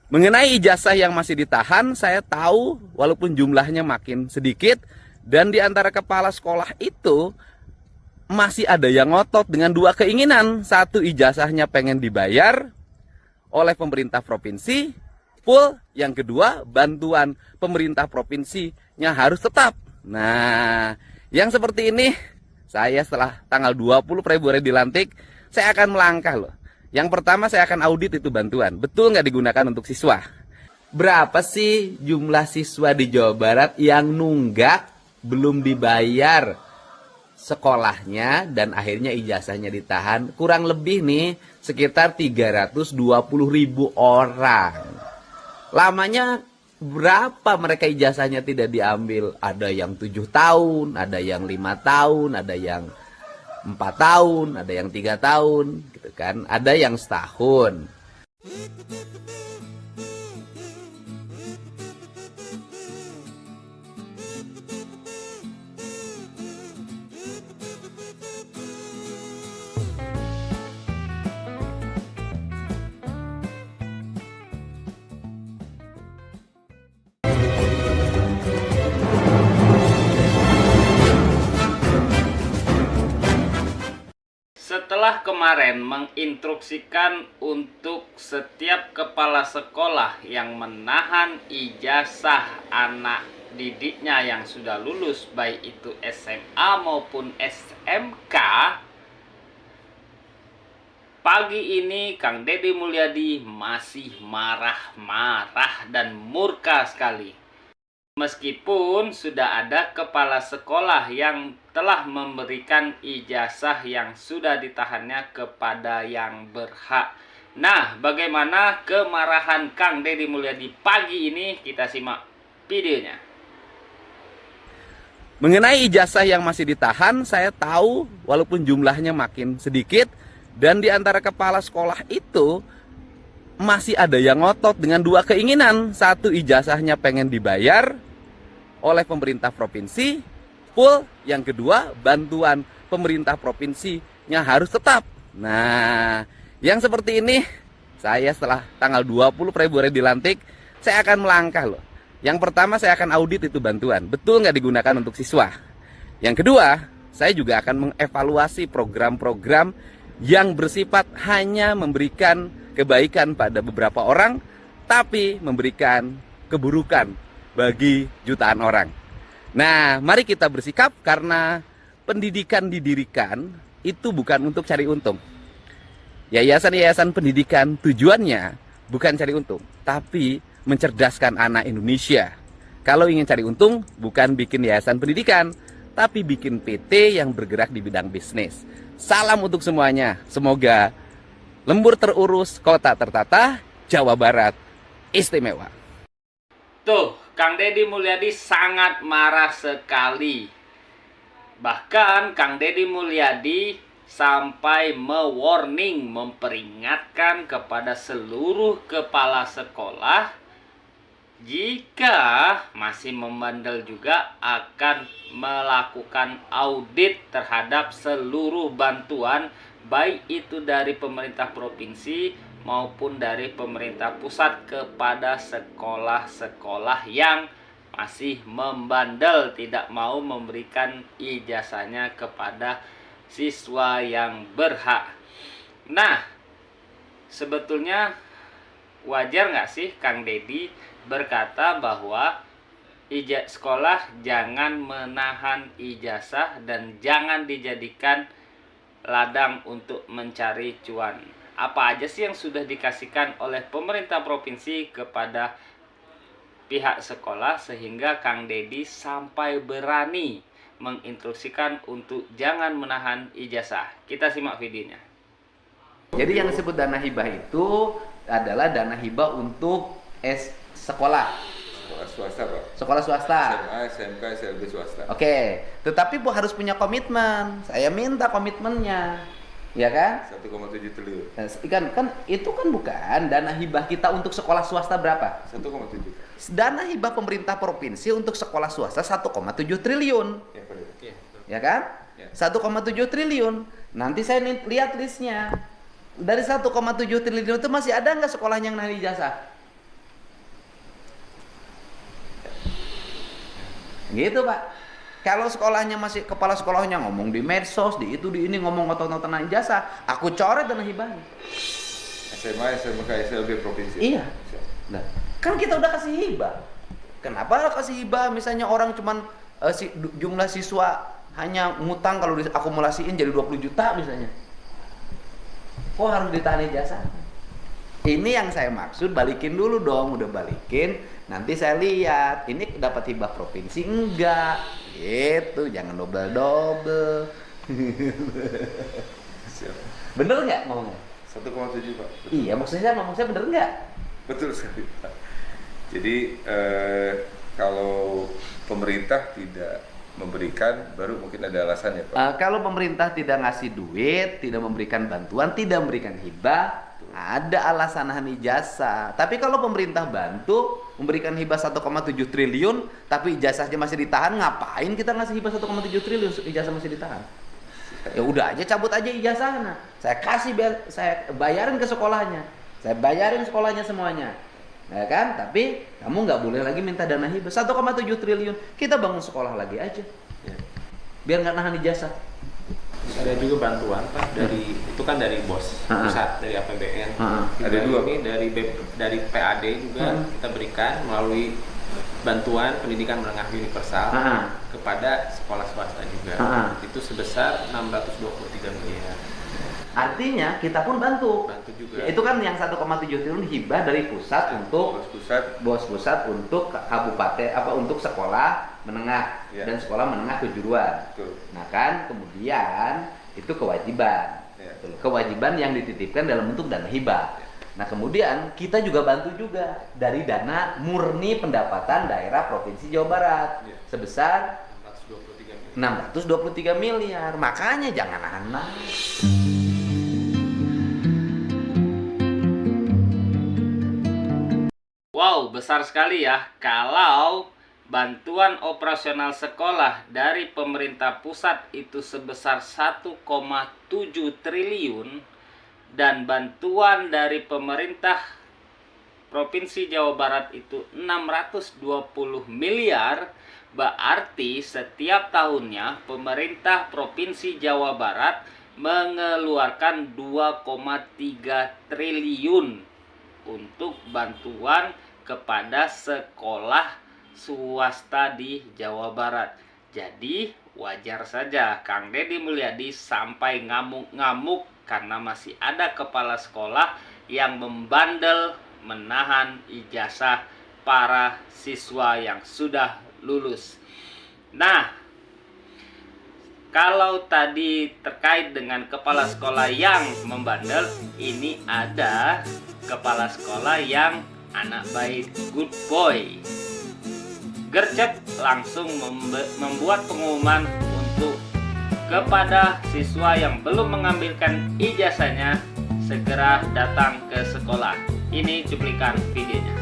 Mengenai ijazah yang masih ditahan, saya tahu walaupun jumlahnya makin sedikit, dan di antara kepala sekolah itu masih ada yang ngotot dengan dua keinginan. Satu, ijazahnya pengen dibayar oleh pemerintah provinsi full. Yang kedua, bantuan pemerintah provinsinya harus tetap. Nah, yang seperti ini, saya setelah tanggal 20 Februari dilantik, saya akan melangkah loh. Yang pertama, saya akan audit itu bantuan. Betul nggak digunakan untuk siswa? Berapa sih jumlah siswa di Jawa Barat yang nunggak belum dibayar sekolahnya dan akhirnya ijazahnya ditahan? Kurang lebih nih sekitar 320.000 orang. Lamanya berapa mereka ijazahnya tidak diambil? Ada yang 7 tahun, ada yang 5 tahun, ada yang 4 tahun, ada yang 3 tahun, gitu kan? Ada yang setahun. Setelah kemarin menginstruksikan untuk setiap kepala sekolah yang menahan ijazah anak didiknya yang sudah lulus, baik itu SMA maupun SMK, pagi ini Kang Deddy Mulyadi masih marah-marah dan murka sekali. Meskipun sudah ada kepala sekolah yang telah memberikan ijazah yang sudah ditahannya kepada yang berhak. Nah, bagaimana kemarahan Kang Deddy Mulyadi pagi ini? Kita simak videonya. Mengenai ijazah yang masih ditahan, saya tahu walaupun jumlahnya makin sedikit, dan di antara kepala sekolah itu masih ada yang ngotot dengan dua keinginan. Satu, ijazahnya pengen dibayar oleh pemerintah provinsi full. Yang kedua, bantuan pemerintah provinsinya harus tetap. Nah, yang seperti ini, saya setelah tanggal 20 Februari dilantik, saya akan melangkah loh. Yang pertama, saya akan audit itu bantuan. Betul nggak digunakan untuk siswa? Yang kedua, saya juga akan mengevaluasi program-program yang bersifat hanya memberikan kebaikan pada beberapa orang, tapi memberikan keburukan bagi jutaan orang. Nah, mari kita bersikap, karena pendidikan didirikan itu bukan untuk cari untung. Yayasan-yayasan pendidikan tujuannya bukan cari untung, tapi mencerdaskan anak Indonesia. Kalau ingin cari untung, bukan bikin yayasan pendidikan, tapi bikin PT yang bergerak di bidang bisnis. Salam untuk semuanya. Semoga lembur terurus, kota tertata, Jawa Barat istimewa. Tuh, Kang Deddy Mulyadi sangat marah sekali. Bahkan Kang Deddy Mulyadi sampai mewarning, memperingatkan kepada seluruh kepala sekolah, jika masih membandel juga akan melakukan audit terhadap seluruh bantuan, baik itu dari pemerintah provinsi maupun dari pemerintah pusat, kepada sekolah-sekolah yang masih membandel, tidak mau memberikan ijazahnya kepada siswa yang berhak. Nah, sebetulnya wajar nggak sih Kang Deddy berkata bahwa sekolah jangan menahan ijazah dan jangan dijadikan ladang untuk mencari cuan? Apa aja sih yang sudah dikasihkan oleh pemerintah provinsi kepada pihak sekolah sehingga Kang Deddy sampai berani menginstruksikan untuk jangan menahan ijazah? Kita simak videonya. Jadi yang disebut dana hibah itu adalah dana hibah untuk sekolah. Sekolah swasta, Pak. Sekolah swasta. SMA, SMK, SLB swasta. Oke, tetapi Bu harus punya komitmen. Saya minta komitmennya. Ya kan? 1,7 triliun. Kan itu kan bukan dana hibah kita untuk sekolah swasta berapa? 1,7. Dana hibah pemerintah provinsi untuk sekolah swasta 1,7 triliun. Ya, Pak. Ya kan? Ya. 1,7 triliun. Nanti saya lihat listnya. Dari 1,7 triliun itu masih ada nggak sekolah yang nahan ijazah? Gitu Pak. Kalau sekolahnya masih kepala sekolahnya ngomong di medsos, di itu, di ini ngomong otot-ototan ijazah, aku coret dana hibahnya. SMA, SMK, SLB provinsi. Iya. Nah, kan kita udah kasih hibah. Kenapa kasih hibah? Misalnya orang cuman jumlah siswa hanya ngutang kalau diakumulasiin jadi 20 juta misalnya. Kok harus ditahan ijazah? Ini yang saya maksud, balikin dulu dong, udah balikin. Nanti saya lihat, ini dapat hibah provinsi enggak? Gitu, jangan double-double. Siap. Bener nggak ngomongnya? 1,7 Pak. Betul. Iya, maksudnya ngomong saya bener nggak? Betul sekali Pak. Jadi kalau pemerintah tidak memberikan, baru mungkin ada alasan ya Pak. Kalau pemerintah tidak ngasih duit, tidak memberikan bantuan, tidak memberikan hibah, ada alasan nahan ijazah. Tapi kalau pemerintah bantu memberikan hibah 1,7 triliun, tapi ijazahnya masih ditahan, ngapain kita ngasih hibah 1,7 triliun ijazah masih ditahan? Ya udah aja cabut aja ijazahnya. Saya kasih saya bayarin ke sekolahnya. Saya bayarin sekolahnya semuanya. Ya kan? Tapi kamu nggak boleh lagi minta dana hibah 1,7 triliun. Kita bangun sekolah lagi aja. Ya. Biar nggak nahan ijazah. Ada juga bantuan Pak dari itu kan dari BOS pusat, dari APBN. Ada dua ini dari PAD juga kita berikan melalui bantuan pendidikan menengah universal kepada sekolah swasta juga. Itu sebesar 623 miliar. Artinya kita pun bantu juga. Ya, itu kan yang 1,7 triliun hibah dari pusat untuk bos pusat untuk kabupaten untuk sekolah menengah dan sekolah menengah kejuruan. Nah kan kemudian itu kewajiban. Kewajiban yang dititipkan dalam bentuk dana hibah. Nah kemudian kita juga bantu juga dari dana murni pendapatan daerah Provinsi Jawa Barat sebesar 623 miliar. Makanya jangan nahan. Wow, besar sekali ya kalau bantuan operasional sekolah dari pemerintah pusat itu sebesar 1,7 triliun dan bantuan dari pemerintah Provinsi Jawa Barat itu 620 miliar. Berarti setiap tahunnya pemerintah Provinsi Jawa Barat mengeluarkan 2,3 triliun untuk bantuan kepada sekolah swasta di Jawa Barat. Jadi wajar saja Kang Deddy Mulyadi sampai ngamuk-ngamuk karena masih ada kepala sekolah yang membandel menahan ijazah para siswa yang sudah lulus. Nah, kalau tadi terkait dengan kepala sekolah yang membandel, ini ada kepala sekolah yang anak baik, good boy. Gercep langsung membuat pengumuman untuk kepada siswa yang belum mengambilkan ijazahnya segera datang ke sekolah. Ini cuplikan videonya.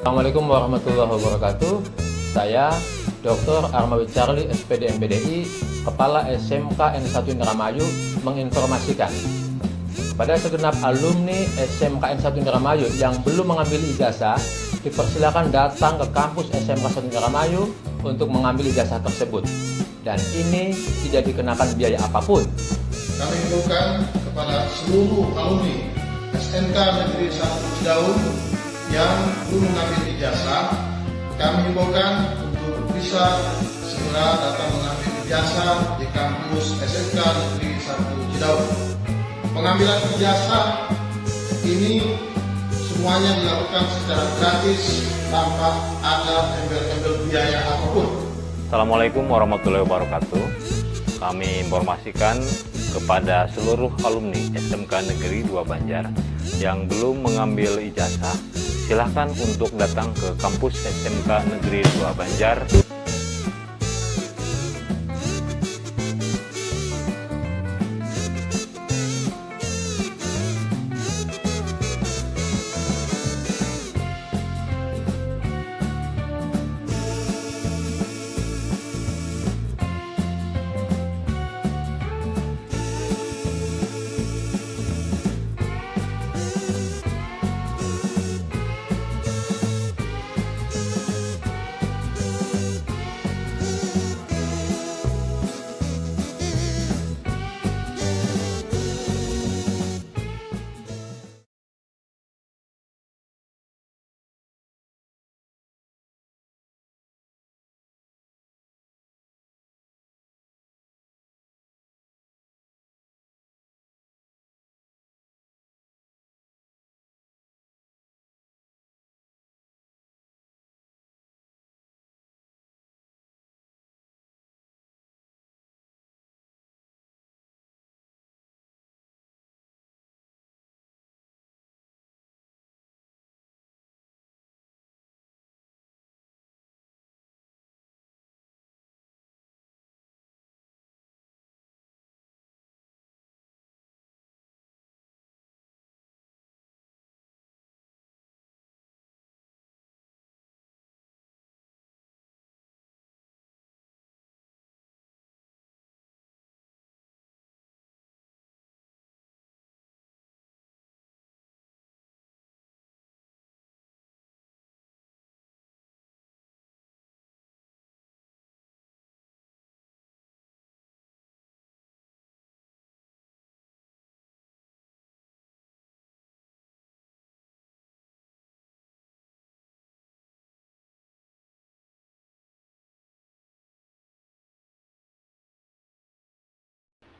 Assalamualaikum warahmatullahi wabarakatuh. Saya Dr. Armawi Charlie, SPD MPDI, Kepala SMK N1 Indramayu menginformasikan pada segenap alumni SMK N1 Indramayu yang belum mengambil ijazah, dipersilakan datang ke kampus SMK 1 Indramayu untuk mengambil ijazah tersebut. Dan ini tidak dikenakan biaya apapun. Kami himbaukan kepada seluruh alumni SMK Negeri 1 Cidaun yang belum mengambil ijazah, kami himbaukan untuk bisa segera datang mengambil ijazah di kampus SMK Negeri 1 Cidaun. Pengambilan ijazah ini semuanya dilakukan secara gratis tanpa ada embel-embel biaya apapun. Assalamualaikum warahmatullahi wabarakatuh. Kami informasikan kepada seluruh alumni SMK Negeri 2 Banjar yang belum mengambil ijazah, silahkan untuk datang ke kampus SMK Negeri 2 Banjar.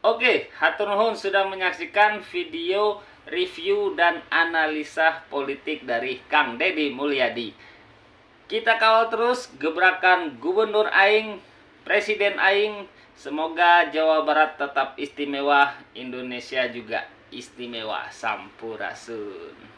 Oke, hatur nuhun sudah menyaksikan video review dan analisa politik dari Kang Deddy Mulyadi. Kita kawal terus gebrakan Gubernur Aing, Presiden Aing. Semoga Jawa Barat tetap istimewa, Indonesia juga istimewa. Sampurasun.